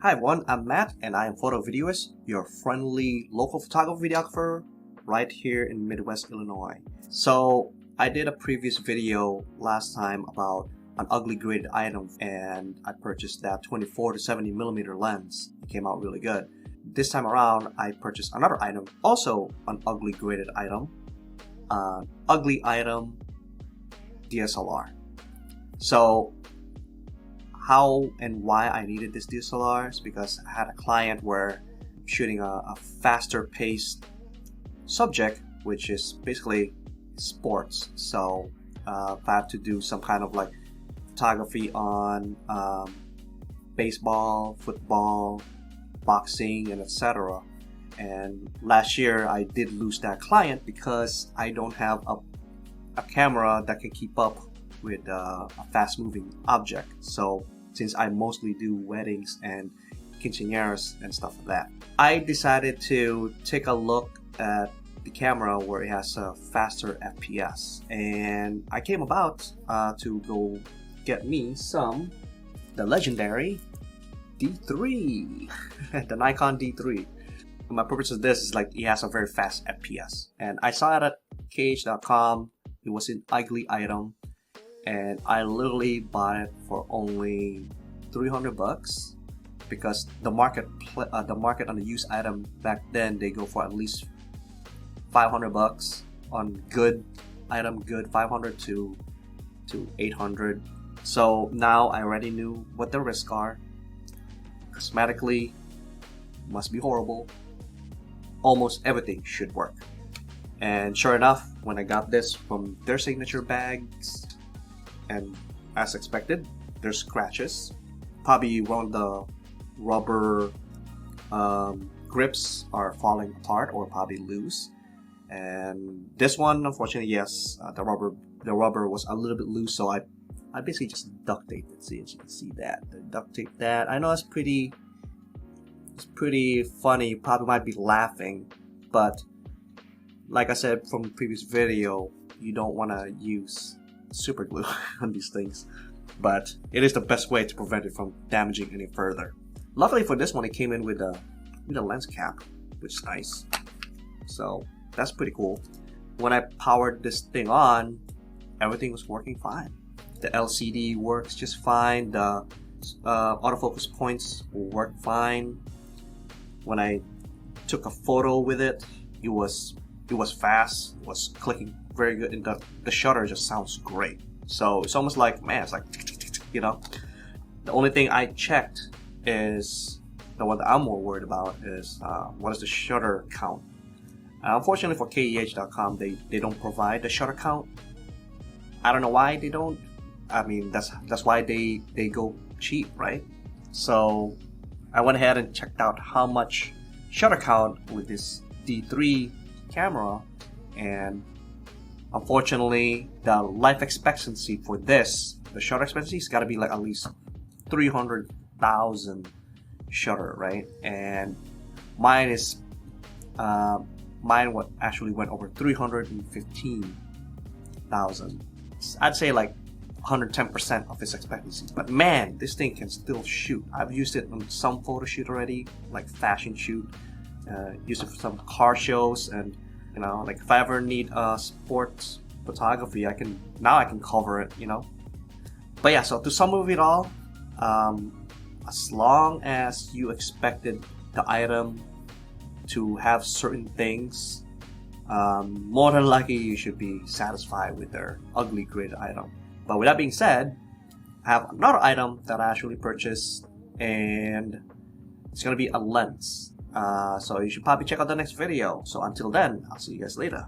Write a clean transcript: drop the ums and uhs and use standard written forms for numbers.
Hi everyone, I'm Matt and I am Photo Videoist, your friendly local photographer videographer right here in Midwest, Illinois. So I did a previous video last time about an ugly graded item and I purchased that 24 to 70 millimeter lens. It came out really good. This time around I purchased another item, also an ugly graded item, ugly item DSLR. So how and why I needed this DSLR is because I had a client where I'm shooting a faster paced subject, which is basically sports. So if I have to do some kind of like photography on baseball, football, boxing, and etc. And last year I did lose that client because I don't have a camera that can keep up with a fast moving object. So since I mostly do weddings and quinceañeras and stuff like that, I decided to take a look at the camera where it has a faster FPS, and I came about to go get me the legendary D3 the Nikon D3. My purpose of this is like it has a very fast FPS, and I saw it at KH.com. It was an ugly item and I literally bought it for only $300 because the market on the used item back then, they go for at least $500 on good item, good 500 to 800. So now I already knew what the risks are. Cosmetically, must be horrible. Almost everything should work. And sure enough, when I got this from their signature bags, and as expected, there's scratches. Probably one of the rubber grips are falling apart or probably loose. And this one, unfortunately, yes, the rubber was a little bit loose, so I basically just duct taped it. See, as you can see that, the duct tape that. I know it's pretty funny. You probably might be laughing, but like I said from the previous video, you don't want to use super glue on these things, but it is the best way to prevent it from damaging any further. Luckily for this one, it came in with a lens cap, which is nice, so that's pretty cool. When I powered this thing on, everything was working fine. The LCD works just fine, the autofocus points work fine. When I took a photo with it, it was fast, it was clicking very good, and the shutter just sounds great. So it's almost like, man, it's like, you know. The only thing I checked is, the one that I'm more worried about is what is the shutter count. Unfortunately for KEH.com, they don't provide the shutter count. I don't know why they don't. I mean, that's why they go cheap, right? So I went ahead and checked out how much shutter count with this D3 camera, and unfortunately the life expectancy for this, the shutter expectancy, has got to be like at least 300,000 shutter, right? And mine actually went over 315,000. I'd say like 110% of its expectancy. But man, this thing can still shoot. I've used it on some photo shoot already, like fashion shoot. Used it for some car shows, and you know, like if I ever need sports photography, I can cover it, you know. But yeah, so to sum of it all, as long as you expected the item to have certain things, more than likely you should be satisfied with their ugly graded item. But with that being said, I have another item that I actually purchased, and it's gonna be a lens. So you should probably check out the next video. So until then, I'll see you guys later.